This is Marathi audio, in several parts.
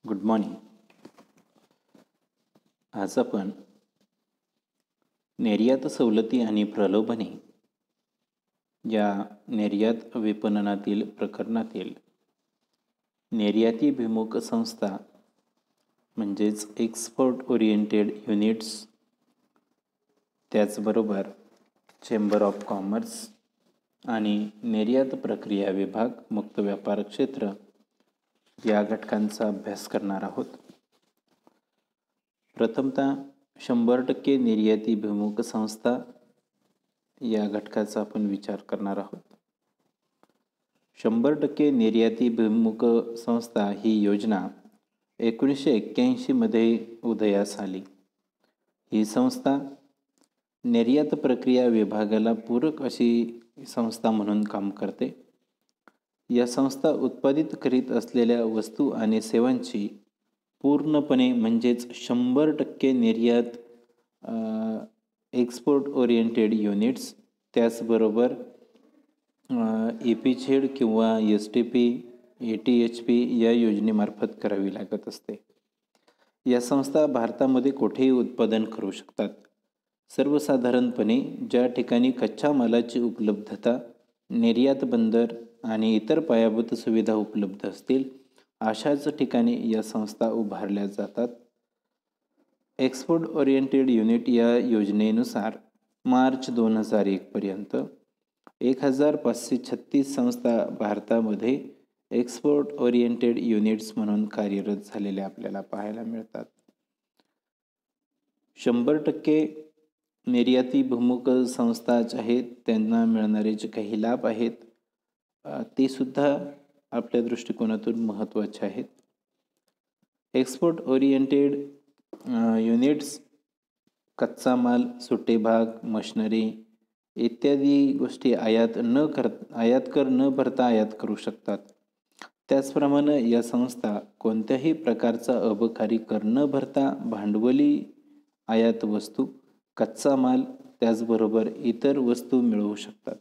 Good morning. आज आपण निर्यात सवलती आणि प्रलोभने या निर्यात विपणनातील प्रकरणातील निर्यातीभिमुख संस्था म्हणजेच एक्सपोर्ट ओरिएंटेड युनिट्स, त्याचबरोबर चेंबर ऑफ कॉमर्स आणि निर्यात प्रक्रिया विभाग मुक्त व्यापार क्षेत्र या घटकांचा अभ्यास करणार आहोत. प्रथमतः 100% निर्यातीभिमुख संस्था या घटकाचा आपण विचार करणार आहोत. 100% निर्यातीभिमुख संस्था ही योजना 1981 मध्ये उदयास आली. ही संस्था निर्यात प्रक्रिया विभागाला पूरक अशी संस्था म्हणून काम करते. या संस्था उत्पादित करीत असलेल्या वस्तू आणि सेवांची पूर्णपणे म्हणजेच 100% निर्यात एक्सपोर्ट ओरिएंटेड युनिट्स, त्याचबरोबर EPZ किंवा STP, ATHP या योजनेमार्फत करावी लागत असते. या संस्था भारतामध्ये कुठेही उत्पादन करू शकतात. सर्वसाधारणपणे ज्या ठिकाणी कच्च्या मालाची उपलब्धता, निर्यात बंदर आणि इतर पायाभूत सुविधा उपलब्ध असतील अशाच ठिकाणी या संस्था उभारल्या जातात. एक्सपोर्ट ओरिएंटेड युनिट या योजनेनुसार मार्च 2001 पर्यंत 1536 संस्था भारतामध्ये एक्सपोर्ट ओरिएंटेड युनिट्स म्हणून कार्यरत झालेल्या आपल्याला पाहायला मिळतात. 100% निर्यातीभिमुख संस्था आहेत त्यांना मिळणारे जे काही लाभ आहेत ते सुद्धा आपल्या दृष्टिकोनातून महत्त्वाचे आहेत. एक्सपोर्ट ओरिएंटेड युनिट्स कच्चा माल, सुटे भाग, मशिनरी इत्यादी गोष्टी आयात कर न भरता आयात करू शकतात. त्याचप्रमाणे या संस्था कोणत्याही प्रकारचा अबकारी कर न भरता भांडवली आयात वस्तू, कच्चा माल, त्याचबरोबर इतर वस्तू मिळवू शकतात.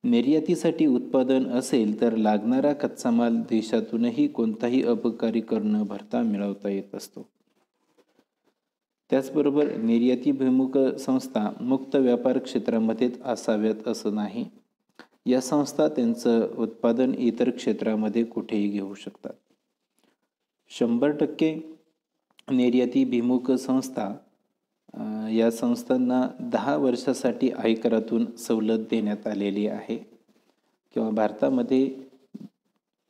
निर्यातीसाठी उत्पादन असेल तर लागणारा कच्चा माल देशातूनही कोणताही अबकारी कर न भरता मिळवता येत असतो. त्याचबरोबर निर्यातीभिमुख संस्था मुक्त व्यापार क्षेत्रामध्येच असाव्यात असं नाही. या संस्था त्यांचं उत्पादन इतर क्षेत्रामध्ये कुठेही घेऊ शकतात. 100% निर्यातीभिमुख संस्था या संस्थांना 10 वर्षासाठी आयकरातून सवलत देण्यात आलेली आहे किंवा भारतामध्ये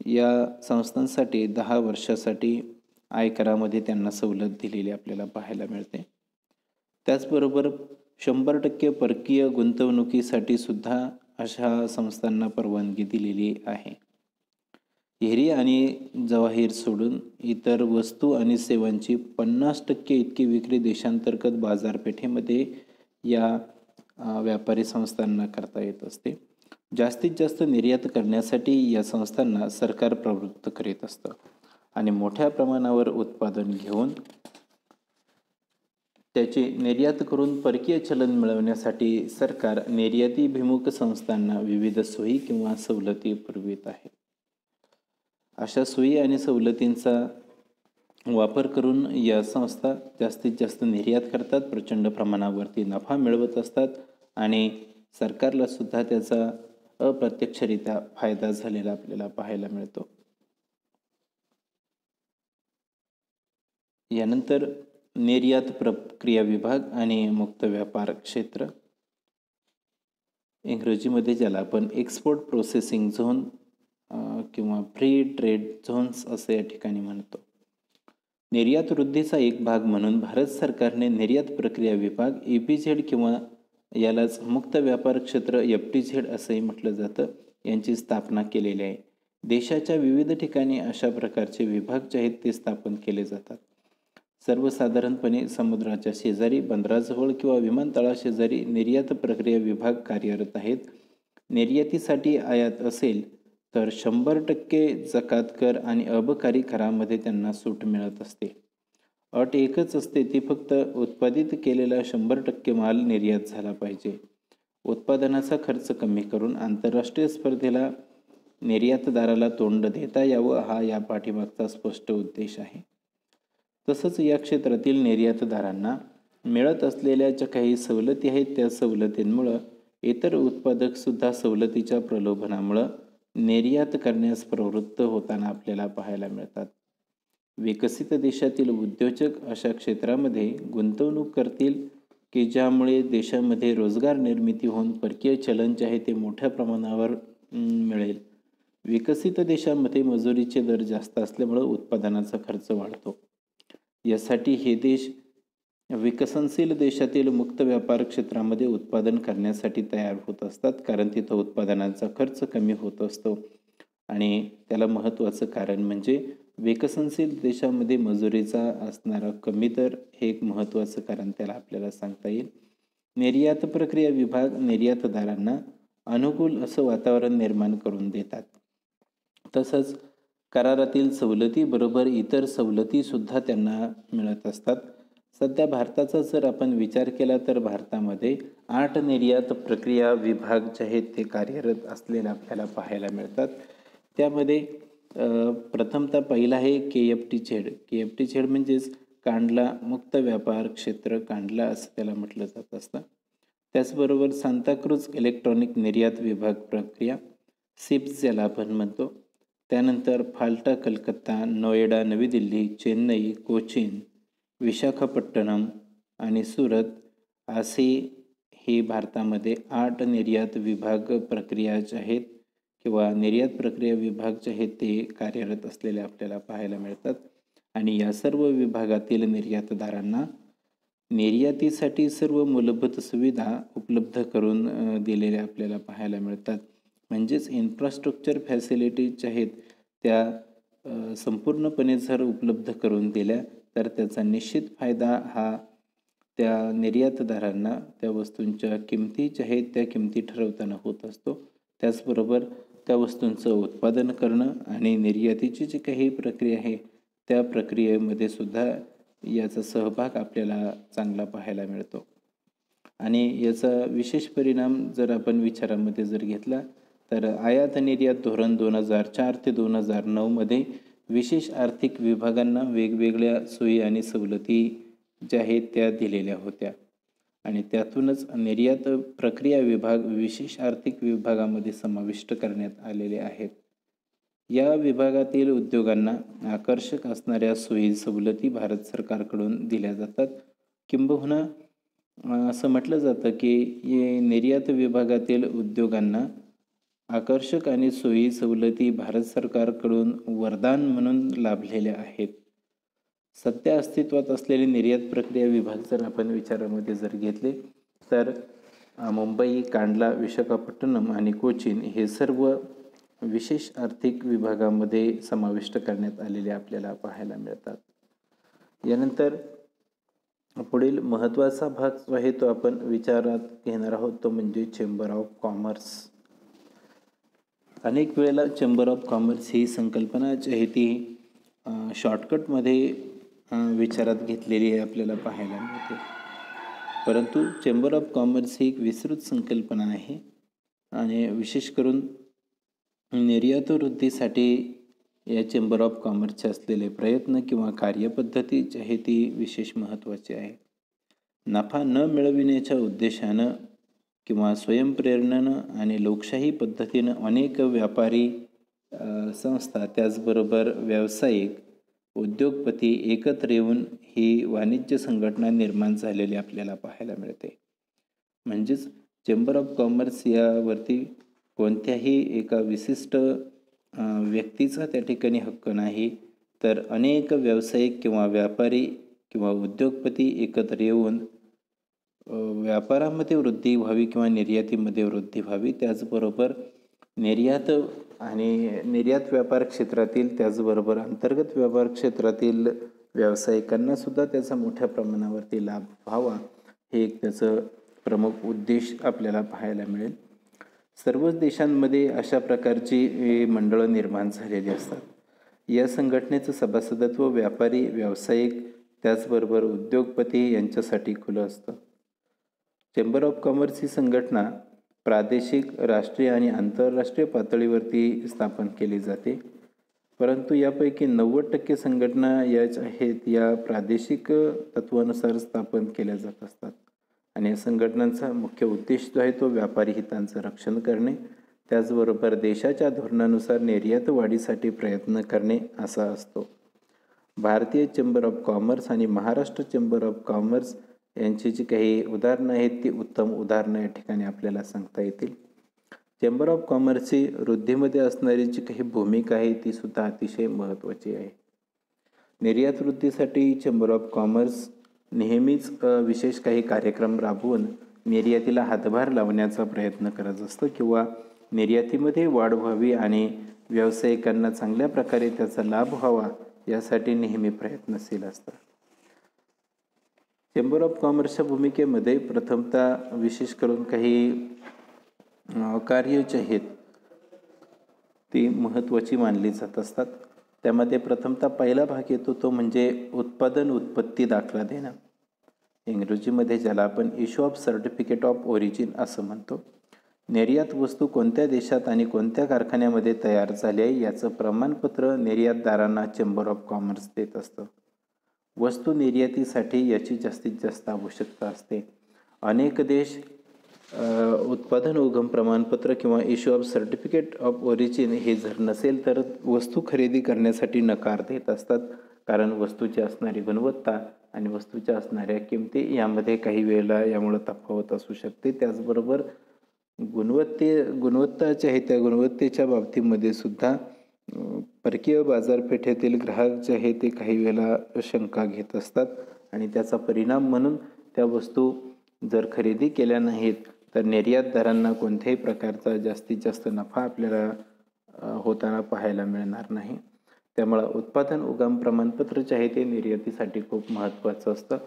या संस्थांसाठी 10 वर्षासाठी आयकरामध्ये त्यांना सवलत दिलेली आपल्याला पाहायला मिळते. त्याचबरोबर 100% परकीय गुंतवणुकीसाठी सुद्धा अशा संस्थांना परवानगी दिलेली आहे. हिरे आणि जवाहीर सोडून इतर वस्तू आणि सेवांची 50% इतकी विक्री देशांतर्गत बाजारपेठेमध्ये या व्यापारी संस्थांना करता येत असते. जास्तीत जास्त निर्यात करण्यासाठी या संस्थांना सरकार प्रवृत्त करीत असतं आणि मोठ्या प्रमाणावर उत्पादन घेऊन त्याचे निर्यात करून परकीय चलन मिळवण्यासाठी सरकार निर्यातीभिमुख संस्थांना विविध सोयी किंवा सवलती पुरवित आहे. अशा सोयी आणि सवलतींचा वापर करून या संस्था जास्तीत जास्त निर्यात करतात, प्रचंड प्रमाणावरती नफा मिळवत असतात आणि सरकारला सुद्धा त्याचा अप्रत्यक्षरित्या फायदा झालेला आपल्याला पाहायला मिळतो. यानंतर निर्यात प्रक्रिया विभाग आणि मुक्त व्यापार क्षेत्र, इंग्रजीमध्ये ज्याला आपण एक्सपोर्ट प्रोसेसिंग झोन किंवा फ्री ट्रेड झोन्स असे या ठिकाणी म्हणतो. निर्यात वृद्धीचा एक भाग म्हणून भारत सरकारने निर्यात प्रक्रिया विभाग EPZ किंवा यालाच मुक्त व्यापार क्षेत्र FTZ असंही म्हटलं जातं यांची स्थापना केलेली आहे. देशाच्या विविध ठिकाणी अशा प्रकारचे विभाग जे आहेत ते स्थापन केले जातात. सर्वसाधारणपणे समुद्राच्या शेजारी, बंदराजवळ किंवा विमानतळाशेजारी निर्यात प्रक्रिया विभाग कार्यरत आहेत. निर्यातीसाठी आयात असेल तर 100% जकात कर आणि अबकारी करामध्ये त्यांना सूट मिळत असते. अट एकच असते, ती फक्त उत्पादित केलेला 100% माल निर्यात झाला पाहिजे. उत्पादनाचा खर्च कमी करून आंतरराष्ट्रीय स्पर्धेला निर्यातदाराला तोंड देता यावं हा या पाठीमागचा स्पष्ट उद्देश आहे. तसंच या क्षेत्रातील निर्यातदारांना मिळत असलेल्या ज्या काही सवलती आहेत त्या सवलतींमुळं इतर उत्पादकसुद्धा सवलतीच्या प्रलोभनामुळं निर्यात करण्यास प्रवृत्त होताना आपल्याला पाहायला मिळतात. विकसित देशातील उद्योजक अशा क्षेत्रामध्ये गुंतवणूक करतील की ज्यामुळे देशामध्ये रोजगार निर्मिती होऊन परकीय चलन जे आहे ते मोठ्या प्रमाणावर मिळेल. विकसित देशामध्ये मजुरीचे दर जास्त असल्यामुळं उत्पादनाचा खर्च वाढतो. यासाठी हे देश विकसनशील देशातील मुक्त व्यापार क्षेत्रामध्ये उत्पादन करण्यासाठी तयार होत असतात, कारण तिथं उत्पादनाचा खर्च कमी होत असतो. आणि त्याला महत्त्वाचं कारण म्हणजे विकसनशील देशामध्ये मजुरीचा असणारा कमी दर हे एक महत्त्वाचं कारण त्याला आपल्याला सांगता येईल. निर्यात प्रक्रिया विभाग निर्यातदारांना अनुकूल असं वातावरण निर्माण करून देतात. तसंच करारातील सवलतीबरोबर इतर सवलतीसुद्धा त्यांना मिळत असतात. सध्या भारताचा जर आपण विचार केला तर भारतामध्ये 8 निर्यात प्रक्रिया विभाग जे आहेत ते कार्यरत असलेले आपल्याला पाहायला मिळतात. त्यामध्ये प्रथमतः पहिला आहे KFTZ. KFTZ म्हणजेच कांडला मुक्त व्यापार क्षेत्र, कांडला असं त्याला म्हटलं जात असतं. त्याचबरोबर सांताक्रूज इलेक्ट्रॉनिक निर्यात विभाग प्रक्रिया, SIPS ज्याला आपण म्हणतो. त्यानंतर फाल्टा कलकत्ता, नोएडा नवी दिल्ली, चेन्नई, कोचीन, विशाखापट्टणम आणि सुरत असे हे भारतामध्ये 8 निर्यात विभाग प्रक्रिया जे आहेत किंवा निर्यात प्रक्रिया विभाग जे आहेत ते कार्यरत असलेले आपल्याला पाहायला मिळतात. आणि या सर्व विभागातील निर्यातदारांना निर्यातीसाठी सर्व मूलभूत सुविधा उपलब्ध करून दिलेल्या आपल्याला पाहायला मिळतात. म्हणजेच इन्फ्रास्ट्रक्चर फॅसिलिटीज ज्या आहेत त्या संपूर्णपणे जर उपलब्ध करून दिल्या तर त्याचा निश्चित फायदा हा त्या निर्यातदारांना त्या वस्तूंच्या किमती ज्या आहेत त्या किमती ठरवताना होत असतो. त्याचबरोबर त्या वस्तूंचं उत्पादन करणं आणि निर्यातीची जी काही प्रक्रिया आहे त्या प्रक्रियेमध्ये सुद्धा याचा सहभाग आपल्याला चांगला पाहायला मिळतो. आणि याचा विशेष परिणाम जर आपण विचारामध्ये जर घेतला तर आयात निर्यात धोरण 2004 ते 2009 मध्ये विशेष आर्थिक विभागांना वेगवेगळ्या सोयी आणि सवलती ज्या आहेत त्या दिलेल्या होत्या. आणि त्यातूनच निर्यात प्रक्रिया विभाग विशेष आर्थिक विभागामध्ये समाविष्ट करण्यात आलेले आहेत. या विभागातील उद्योगांना आकर्षक असणाऱ्या सोयी सवलती भारत सरकारकडून दिल्या जातात. किंबहुना असं म्हटलं जातं की निर्यात विभागातील उद्योगांना आकर्षक आणि सोयी सवलती भारत सरकारकडून वरदान म्हणून लाभलेल्या आहेत. सध्या अस्तित्वात असलेले निर्यात प्रक्रिया विभाग जर आपण विचारामध्ये जर घेतले तर मुंबई, कांडला, विशाखापट्टणम आणि कोचीन हे सर्व विशेष आर्थिक विभागामध्ये समाविष्ट करण्यात आलेले आपल्याला पाहायला मिळतात. यानंतर पुढील महत्त्वाचा भाग जो आहे तो आपण विचारात घेणार आहोत तो म्हणजे चेंबर ऑफ कॉमर्स. अनेक वेळेला चेंबर ऑफ कॉमर्स ही संकल्पना जी आहे ती शॉर्टकटमध्ये विचारात घेतलेली आपल्याला पाहायला मिळते. परंतु चेंबर ऑफ कॉमर्स ही एक विस्तृत संकल्पना आहे आणि विशेष करून निर्यात वृद्धीसाठी या चेंबर ऑफ कॉमर्सचे असलेले प्रयत्न किंवा कार्यपद्धती जी आहे ती विशेष महत्त्वाची आहे. नफा न मिळविण्याच्या उद्देशानं किंवा स्वयंप्रेरणेनं आणि लोकशाही पद्धतीनं अनेक व्यापारी संस्था त्याचबरोबर व्यावसायिक उद्योगपती एकत्र येऊन ही वाणिज्य संघटना निर्माण झालेली आपल्याला पाहायला मिळते. म्हणजेच चेंबर ऑफ कॉमर्स यावरती कोणत्याही एका विशिष्ट व्यक्तीचा त्या ठिकाणी हक्क नाही, तर अनेक व्यावसायिक किंवा व्यापारी किंवा उद्योगपती एकत्र येऊन व्यापारामध्ये वृद्धी व्हावी किंवा निर्यातीमध्ये वृद्धी व्हावी. त्याचबरोबर निर्यात आणि निर्यात व्यापार क्षेत्रातील त्याचबरोबर अंतर्गत व्यापार क्षेत्रातील व्यावसायिकांना सुद्धा त्याचा मोठ्या प्रमाणावरती लाभ व्हावा हे एक त्याचं प्रमुख उद्देश आपल्याला पाहायला मिळेल. सर्वच देशांमध्ये अशा प्रकारची मंडळं निर्माण झालेली असतात. या संघटनेचं सभासदत्व व्यापारी, व्यावसायिक त्याचबरोबर उद्योगपती यांच्यासाठी खुलं असतं. चेंबर ऑफ कॉमर्स ही संघटना प्रादेशिक, राष्ट्रीय आणि आंतरराष्ट्रीय पातळीवरती स्थापन केली जाते. परंतु यापैकी 90% संघटना याच आहेत या प्रादेशिक तत्वानुसार स्थापन केल्या जात असतात. आणि या संघटनांचा मुख्य उद्देश जो आहे तो व्यापारी हितांचं रक्षण करणे, त्याचबरोबर देशाच्या धोरणानुसार निर्यात वाढीसाठी प्रयत्न करणे असा असतो. भारतीय चेंबर ऑफ कॉमर्स आणि महाराष्ट्र चेंबर ऑफ कॉमर्स यांची जी काही उदाहरणं आहेत ती उत्तम उदाहरणं या ठिकाणी आपल्याला सांगता येतील. चेंबर ऑफ कॉमर्सची वृद्धीमध्ये असणारी जी काही भूमिका आहे ती सुद्धा अतिशय महत्त्वाची आहे. निर्यात वृद्धीसाठी चेंबर ऑफ कॉमर्स नेहमीच विशेष काही कार्यक्रम राबवून निर्यातीला हातभार लावण्याचा प्रयत्न करत असतं किंवा निर्यातीमध्ये वाढ व्हावी आणि व्यावसायिकांना चांगल्या प्रकारे त्याचा लाभ व्हावा यासाठी नेहमी प्रयत्नशील असतात. चेंबर ऑफ कॉमर्सच्या भूमिकेमध्ये प्रथमतः विशेष करून काही कार्य जे आहेत ती महत्त्वाची मानली जात असतात. त्यामध्ये प्रथमतः पहिला भाग येतो तो म्हणजे उत्पादन उत्पत्ती दाखला देणं. इंग्रजीमध्ये ज्याला आपण issue of certificate of origin असं म्हणतो. निर्यात वस्तू कोणत्या देशात आणि कोणत्या कारखान्यामध्ये तयार झाली आहे याचं प्रमाणपत्र निर्यातदारांना चेंबर ऑफ कॉमर्स देत असतं. वस्तू निर्यातीसाठी याची जास्तीत जास्त आवश्यकता असते. अनेक देश उत्पादन उगम प्रमाणपत्र किंवा issue of certificate of origin हे जर नसेल तर वस्तू खरेदी करण्यासाठी नकार देत असतात. कारण वस्तूची असणारी गुणवत्ता आणि वस्तूच्या असणाऱ्या किमती यामध्ये काही वेळेला यामुळे तफावत असू शकते. त्याचबरोबर गुणवत्ताच्या आहे त्या गुणवत्तेच्या बाबतीमध्ये सुद्धा परकीय बाजारपेठेतील ग्राहक जे आहे ते काही वेळेला शंका घेत असतात आणि त्याचा परिणाम म्हणून त्या वस्तू जर खरेदी केल्या नाहीत तर निर्यातदारांना कोणत्याही प्रकारचा जास्तीत जास्त नफा आपल्याला होताना पाहायला मिळणार नाही. त्यामुळं उत्पादन उगम प्रमाणपत्र जे आहे ते निर्यातीसाठी खूप महत्त्वाचं असतं.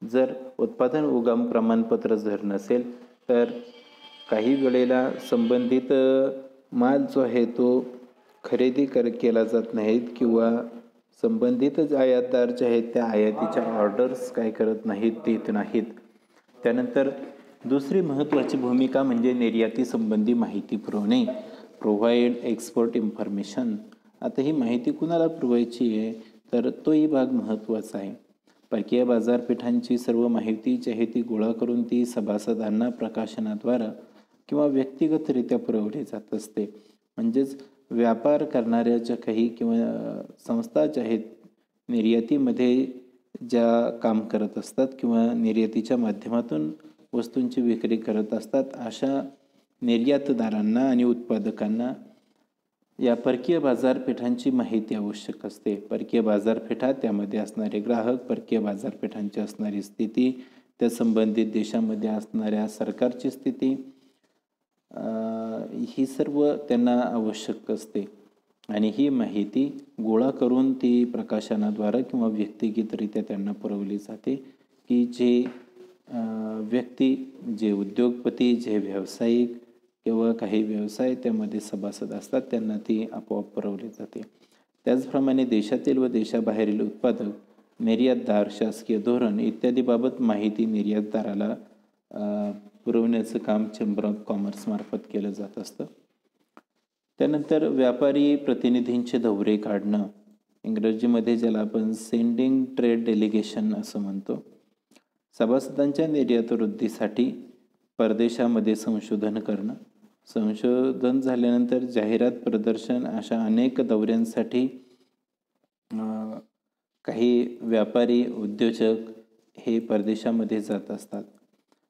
जर उत्पादन उगम प्रमाणपत्र जर नसेल तर काही वेळेला संबंधित माल जो आहे तो खरेदी केला जात नाहीत किंवा संबंधित आयातदार जे आहेत त्या आयातीच्या ऑर्डर्स काय करत नाहीत, देत नाहीत. त्यानंतर दुसरी महत्त्वाची भूमिका म्हणजे निर्याती संबंधी माहिती पुरवणे, प्रोव्हाइड एक्सपोर्ट इन्फॉर्मेशन. आता ही माहिती कुणाला पुरवायची आहे तर तोही भाग महत्त्वाचा आहे. परकीय बाजारपेठांची सर्व माहिती जी आहे ती गोळा करून ती सभासदांना प्रकाशनाद्वारे किंवा व्यक्तिगतरित्या पुरवली जात असते. म्हणजेच व्यापार करणाऱ्या ज्या काही किंवा संस्था ज्या आहेत निर्यातीमध्ये ज्या काम करत असतात किंवा निर्यातीच्या माध्यमातून वस्तूंची विक्री करत असतात अशा निर्यातदारांना आणि उत्पादकांना या परकीय बाजारपेठांची माहिती आवश्यक असते. परकीय बाजारपेठा, त्यामध्ये असणारे ग्राहक, परकीय बाजारपेठांची असणारी स्थिती, त्या संबंधित देशामध्ये असणाऱ्या सरकारची स्थिती, ही सर्व त्यांना आवश्यक असते आणि ही माहिती गोळा करून ती प्रकाशनाद्वारे किंवा व्यक्तिगतरित्या त्यांना पुरवली जाते की जे व्यक्ती, जे उद्योगपती, जे व्यावसायिक किंवा काही व्यवसाय त्यामध्ये सभासद असतात त्यांना ती आपोआप पुरवली जाते. त्याचप्रमाणे देशातील व देशाबाहेरील उत्पादक, निर्यातदार, शासकीय धोरण इत्यादीबाबत माहिती निर्यातदाराला पुरवण्याचं काम चेंबर ऑफ कॉमर्स मार्फत केलं जात असतं. त्यानंतर व्यापारी प्रतिनिधींचे दौरे काढणं, इंग्रजीमध्ये ज्याला आपण सेंडिंग ट्रेड डेलिगेशन असं म्हणतो. सभासदांच्या निर्यात वृद्धीसाठी परदेशामध्ये संशोधन करणं, संशोधन झाल्यानंतर जाहिरात, प्रदर्शन अशा अनेक दौऱ्यांसाठी काही व्यापारी, उद्योजक हे परदेशामध्ये जात असतात.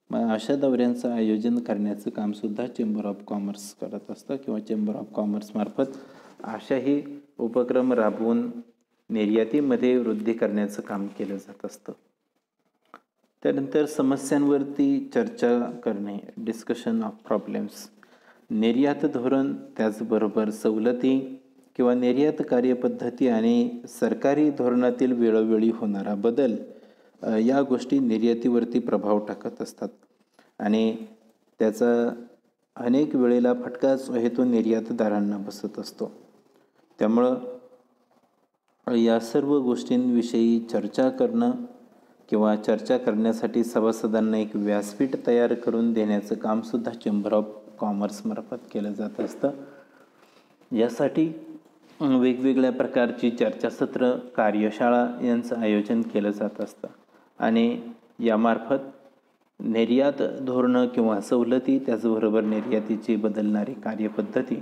मग अशा दौऱ्यांचं आयोजन करण्याचं कामसुद्धा चेंबर ऑफ कॉमर्स करत असतं किंवा चेंबर ऑफ कॉमर्समार्फत अशाही उपक्रम राबवून निर्यातीमध्ये वृद्धी करण्याचं काम केलं जात असतं. त्यानंतर समस्यांवरती चर्चा करणे, डिस्कशन ऑफ प्रॉब्लेम्स. निर्यात धोरण, त्याचबरोबर सवलती किंवा निर्यात कार्यपद्धती आणि सरकारी धोरणातील वेळोवेळी होणारा बदल या गोष्टी निर्यातीवरती प्रभाव टाकत असतात आणि त्याचा अनेक वेळेला फटका जो आहे तो निर्यातदारांना बसत असतो. त्यामुळं या सर्व गोष्टींविषयी चर्चा करणं किंवा चर्चा करण्यासाठी सभासदांना एक व्यासपीठ तयार करून देण्याचं कामसुद्धा चेंबर ऑफ कॉमर्समार्फत केलं जात असतं. यासाठी वेगवेगळ्या प्रकारची चर्चासत्र, कार्यशाळा यांचं आयोजन केलं जात असतं आणि यामार्फत निर्यात धोरणं किंवा सवलती, त्याचबरोबर निर्यातीची बदलणारी कार्यपद्धती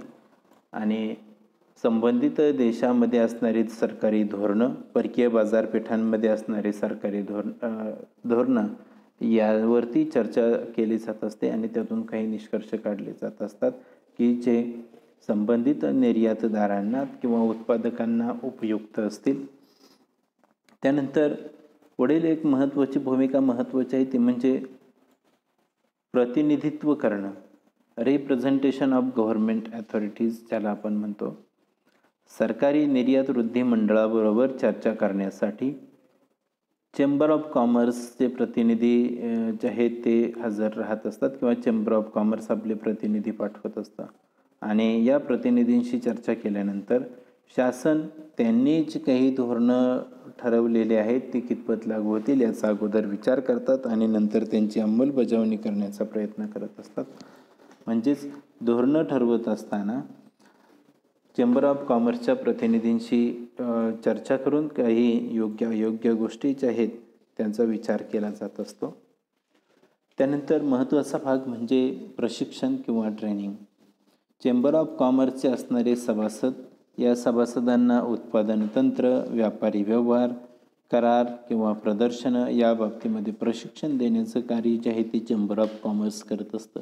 आणि संबंधित देशामध्ये असणारी सरकारी धोरणं, परकीय बाजारपेठांमध्ये असणारी सरकारी धोरणं यावरती चर्चा केली जात असते आणि त्यातून काही निष्कर्ष काढले जात असतात की जे संबंधित निर्यातदारांना किंवा उत्पादकांना उपयुक्त असतील. त्यानंतर पुढील एक महत्त्वाची भूमिका आहे ती म्हणजे प्रतिनिधित्व करणं, रिप्रेझेंटेशन ऑफ गव्हर्नमेंट अथॉरिटीज ज्याला आपण म्हणतो. सरकारी निर्यात वृद्धी मंडळाबरोबर चर्चा करण्यासाठी चेंबर ऑफ कॉमर्सचे प्रतिनिधी जे आहेत ते हजर राहत असतात किंवा चेंबर ऑफ कॉमर्स आपले प्रतिनिधी पाठवत असतात आणि या प्रतिनिधींशी चर्चा केल्यानंतर शासन त्यांनी जी काही धोरणं ठरवलेली आहेत ती कितपत लागू होतील याचा अगोदर विचार करतात आणि नंतर त्यांची अंमलबजावणी करण्याचा प्रयत्न करत असतात. म्हणजेच धोरणं ठरवत असताना चेंबर ऑफ कॉमर्सच्या प्रतिनिधींशी चर्चा करून काही योग्य अयोग्य गोष्टी ज्या आहेत त्यांचा विचार केला जात असतो. त्यानंतर महत्त्वाचा भाग म्हणजे प्रशिक्षण किंवा ट्रेनिंग. चेंबर ऑफ कॉमर्सचे असणारे सभासद, या सभासदांना उत्पादन तंत्र, व्यापारी व्यवहार, करार किंवा प्रदर्शनं या बाबतीमध्ये प्रशिक्षण देण्याचं कार्य जे आहे ते चेंबर ऑफ कॉमर्स करत असतं.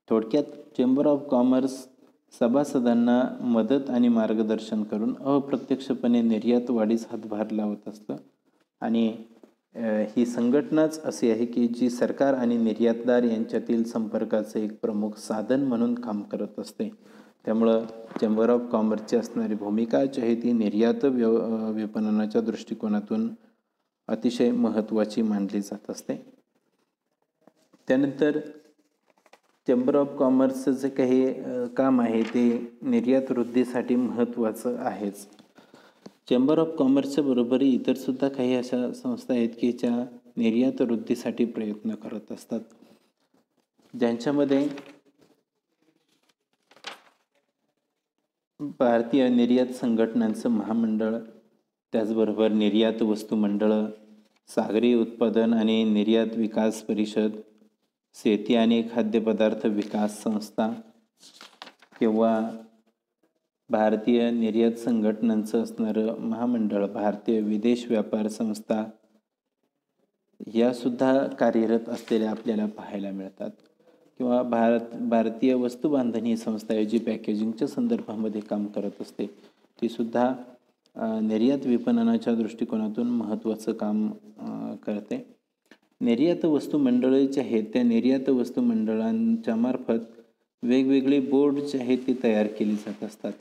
थोडक्यात चेंबर ऑफ कॉमर्स सभासदांना मदत आणि मार्गदर्शन करून अप्रत्यक्षपणे निर्यात वाढीस हातभार लावत असतं आणि ही संघटनाच अशी आहे की जी सरकार आणि निर्यातदार यांच्यातील संपर्काचं एक प्रमुख साधन म्हणून काम करत असते. त्यामुळं चेंबर ऑफ कॉमर्सची असणारी भूमिका जी आहे ती निर्यात विपणनाच्या दृष्टिकोनातून अतिशय महत्त्वाची मानली जात असते. त्यानंतर चेंबर ऑफ कॉमर्सचं जे काही काम आहे ते निर्यात वृद्धीसाठी महत्त्वाचं आहेच. चेंबर ऑफ कॉमर्सच्या बरोबरी इतरसुद्धा काही अशा संस्था आहेत की ज्या निर्यात वृद्धीसाठी प्रयत्न करत असतात, ज्यांच्यामध्ये भारतीय निर्यात संघटनांचं महामंडळ, त्याचबरोबर निर्यात वस्तू मंडळं, सागरी उत्पादन आणि निर्यात विकास परिषद, शेती आणि खाद्यपदार्थ विकास संस्था किंवा भारतीय निर्यात संघटनांचं असणारं महामंडळ, भारतीय विदेश व्यापार संस्था यासुद्धा कार्यरत असलेल्या आपल्याला पाहायला मिळतात. किंवा भारतीय वस्तू बांधणी संस्था आहे जी पॅकेजिंगच्या संदर्भामध्ये काम करत असते, तीसुद्धा निर्यात विपणनाच्या दृष्टिकोनातून महत्त्वाचं काम करते. निर्यात वस्तू मंडळे जे आहेत त्या निर्यात वस्तू मंडळांच्या मार्फत वेगवेगळे बोर्ड जे आहेत ते तयार केली जात असतात.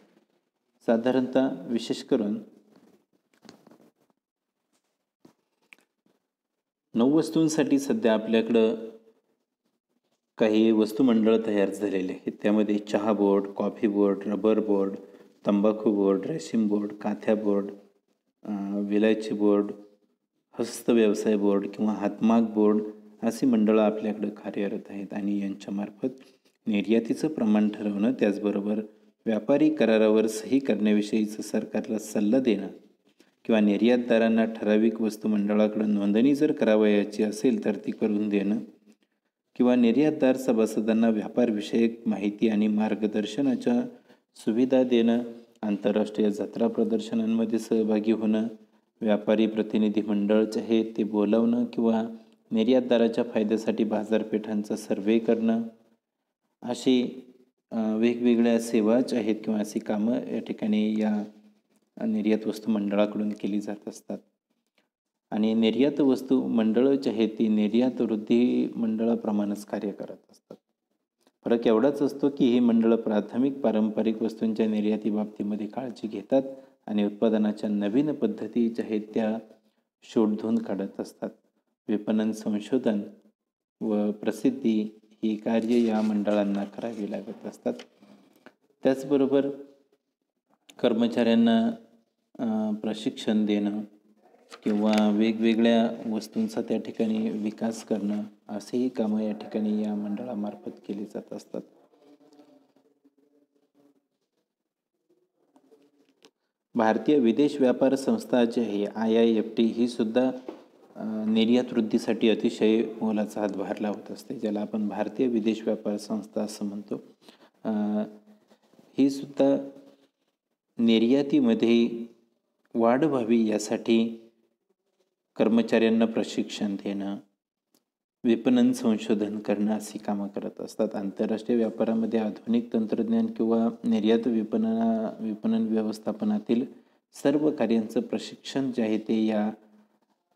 साधारणतः विशेष करून 9 वस्तूंसाठी सध्या आपल्याकडं काही वस्तुमंडळ तयार झालेले आहेत. त्यामध्ये चहा board, coffee board, rubber board, तंबाखू बोर्ड, रेशीम बोर्ड, काथ्या बोर्ड, विलायची बोर्ड, हस्तव्यवसाय बोर्ड किंवा हातमाग बोर्ड अशी मंडळं आपल्याकडं कार्यरत आहेत आणि यांच्यामार्फत निर्यातीचं प्रमाण ठरवणं, त्याचबरोबर व्यापारी करारावर सही करण्याविषयीचं सरकारला सल्ला देणं किंवा निर्यातदारांना ठराविक वस्तुमंडळाकडं नोंदणी जर करावयाची असेल तर ती करून देणं किंवा निर्यातदार सभासदांना व्यापारविषयक माहिती आणि मार्गदर्शनाच्या सुविधा देणं, आंतरराष्ट्रीय जत्रा प्रदर्शनांमध्ये सहभागी होणं, व्यापारी प्रतिनिधी मंडळ जे आहे ते बोलावणं किंवा निर्यातदाराच्या फायद्यासाठी बाजारपेठांचा सर्वे करणं, अशी वेगवेगळ्या सेवा ज्या आहेत किंवा अशी कामं या ठिकाणी या निर्यात वस्तू मंडळाकडून केली जात असतात. आणि निर्यात वस्तू मंडळं जी आहेत ती निर्यात वृद्धी मंडळाप्रमाणेच कार्य करत असतात. फरक एवढाच असतो की ही मंडळं प्राथमिक पारंपरिक वस्तूंच्या निर्याती बाबतीमध्ये काळजी घेतात आणि उत्पादनाच्या नवीन पद्धती ज्या आहेत त्या शोधून काढत असतात. विपणन, संशोधन व प्रसिद्धी ही कार्य या मंडळांना करावी लागत असतात. त्याचबरोबर कर्मचाऱ्यांना प्रशिक्षण देणं किंवा वेगवेगळ्या वस्तूंचा त्या ठिकाणी विकास करणं असेही कामं या ठिकाणी या मंडळामार्फत केली जात असतात. भारतीय विदेश व्यापार संस्था जी आहे IIFT ही सुद्धा निर्यात वृद्धीसाठी अतिशय मोलाचा हातभार लावत असते, ज्याला आपण भारतीय विदेश व्यापार संस्था असं म्हणतो. ही सुद्धा निर्यातीमध्ये वाढ व्हावी यासाठी कर्मचाऱ्यांना प्रशिक्षण देणं, विपणन संशोधन करणं अशी कामं करत असतात. आंतरराष्ट्रीय व्यापारामध्ये आधुनिक तंत्रज्ञान किंवा निर्यात विपणन व्यवस्थापनातील सर्व कार्यांचं प्रशिक्षण जे आहे ते या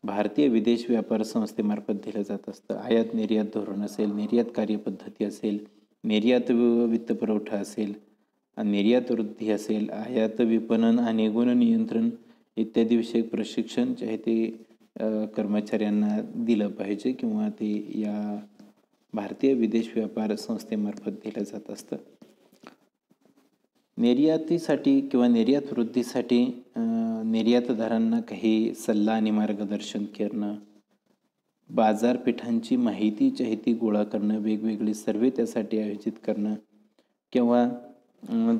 भारतीय विदेश व्यापार संस्थेमार्फत दिलं जात असतं. आयात निर्यात धोरण असेल, निर्यात कार्यपद्धती असेल, निर्यात वित्तपुरवठा असेल, निर्यात वृद्धी असेल, आयात विपणन आणि गुण नियंत्रण इत्यादी विषयक प्रशिक्षण जे आहे ते कर्मचाऱ्यांना दिलं पाहिजे किंवा ते या भारतीय विदेश व्यापार संस्थेमार्फत दिलं जात असतं. निर्यातीसाठी किंवा निर्यात वृद्धीसाठी निर्यातदारांना काही सल्ला आणि मार्गदर्शन करणं, बाजारपेठांची माहिती जी आहे ती गोळा करणं, वेगवेगळे सर्वे त्यासाठी आयोजित करणं किंवा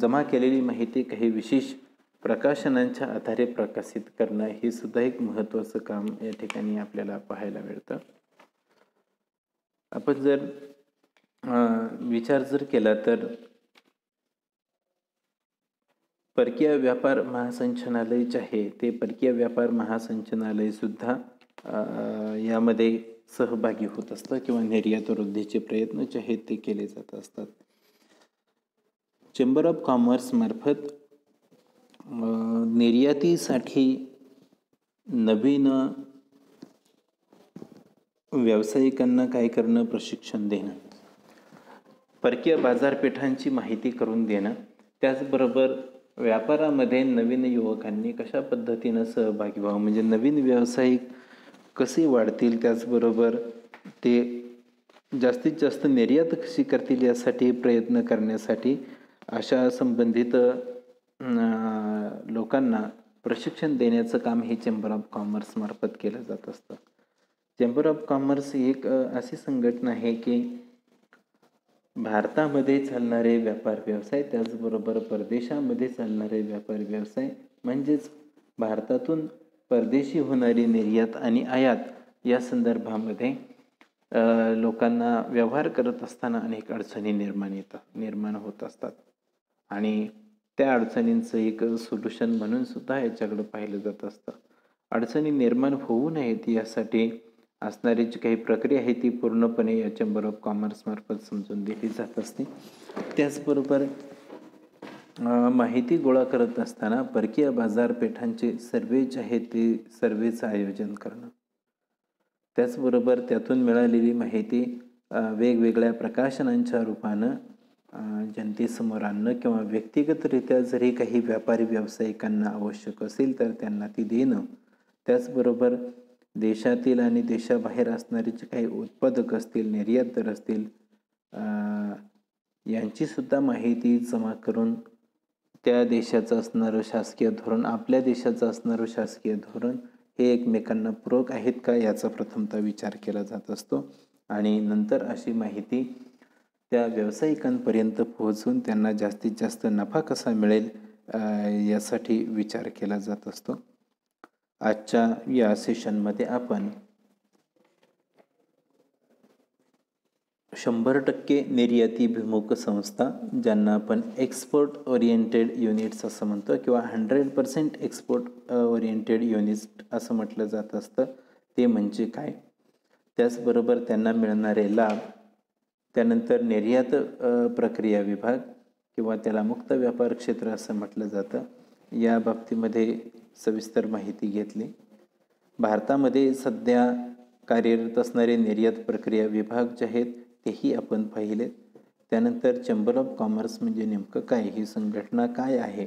जमा केलेली माहिती काही विशेष प्रकाशनांच्या आधारे प्रकाशित करणं हे सुद्धा एक महत्त्वाचं काम या ठिकाणी आपल्याला पाहायला मिळतं. आपण जर विचार जर केला तर परकीय व्यापार महासंचालय जे आहे ते परकीय व्यापार महासंचालय सुद्धा यामध्ये सहभागी होत असतं किंवा निर्यात वृद्धीचे प्रयत्न जे आहेत ते केले जात असतात. चेंबर ऑफ कॉमर्स मार्फत निर्यातीसाठी नवीन व्यावसायिकांना काय करणं, प्रशिक्षण देणं, परकीय बाजारपेठांची माहिती करून देणं, त्याचबरोबर व्यापारामध्ये नवीन युवकांनी कशा पद्धतीनं सहभागी व्हावं, म्हणजे नवीन व्यावसायिक कसे वाढतील, त्याचबरोबर ते जास्तीत जास्त निर्यात कशी करतील यासाठी प्रयत्न करण्यासाठी अशा संबंधित लोकांना प्रशिक्षण देण्याचं काम हे चेंबर ऑफ कॉमर्स मार्फत केलं जात असतं. चेंबर ऑफ कॉमर्स ही एक अशी संघटना आहे की भारतामध्ये चालणारे व्यापार व्यवसाय, त्याचबरोबर परदेशामध्ये चालणारे व्यापार व्यवसाय, म्हणजेच भारतातून परदेशी होणारी निर्यात आणि आयात या संदर्भामध्ये लोकांना व्यवहार करत असताना अनेक अडचणी निर्माण होत असतात आणि त्या अडचणींचं एक सोल्युशन म्हणून सुद्धा याच्याकडे पाहिलं जात असतं. अडचणी निर्माण होऊ नयेत यासाठी असणारी जी काही प्रक्रिया आहे ती पूर्णपणे या चेंबर ऑफ कॉमर्स मार्फत समजून दिली जात असते. त्याचबरोबर माहिती गोळा करत असताना परकीय बाजारपेठांचे सर्वे जे आहेत ते सर्वेचं आयोजन करणं, त्याचबरोबर त्यातून मिळालेली माहिती वेगवेगळ्या प्रकाशनांच्या रूपानं जनतेसमोर आणणं किंवा व्यक्तिगतरित्या जरी काही व्यापारी व्यावसायिकांना आवश्यक असेल तर त्यांना ती देणं, त्याचबरोबर देशातील आणि देशाबाहेर असणारे जे काही उत्पादक असतील, निर्यातदार असतील, यांचीसुद्धा माहिती जमा करून त्या देशाचं असणारं शासकीय धोरण, आपल्या देशाचं असणारं शासकीय धोरण हे एकमेकांना पूरक आहेत का याचा प्रथमतः विचार केला जात असतो आणि नंतर अशी माहिती त्या व्यावसायिकांपर्यंत पोहोचून त्यांना जास्तीत जास्त नफा कसा मिळेल यासाठी विचार केला जात असतो. आजच्या या सेशनमध्ये आपण 100% निर्यातीभिमुख संस्था, ज्यांना आपण एक्सपोर्ट ओरिएंटेड युनिट्स असं म्हणतो किंवा 100% एक्सपोर्ट ओरिएंटेड युनिट्स असं म्हटलं जात असतं, ते म्हणजे काय, त्याचबरोबर त्यांना मिळणारे लाभ, त्यानंतर निर्यात प्रक्रिया विभाग किंवा त्याला मुक्त व्यापार क्षेत्र असं म्हटलं जातं, या बाबतीमध्ये सविस्तर माहिती घेतली. भारतामध्ये सध्या कार्यरत असणारे निर्यात प्रक्रिया विभाग जे आहेत तेही आपण पाहिले. त्यानंतर चेंबर ऑफ कॉमर्स म्हणजे नेमकं काय, ही संघटना काय आहे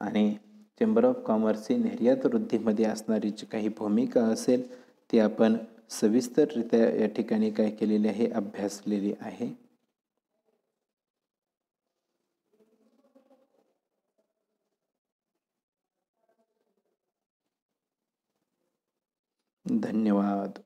आणि चेंबर ऑफ कॉमर्सची निर्यात वृद्धीमध्ये असणारी जी काही भूमिका असेल ती आपण सविस्तररित्या या ठिकाणी काय केलेले आहे, अभ्यासलेली आहे. धन्यवाद.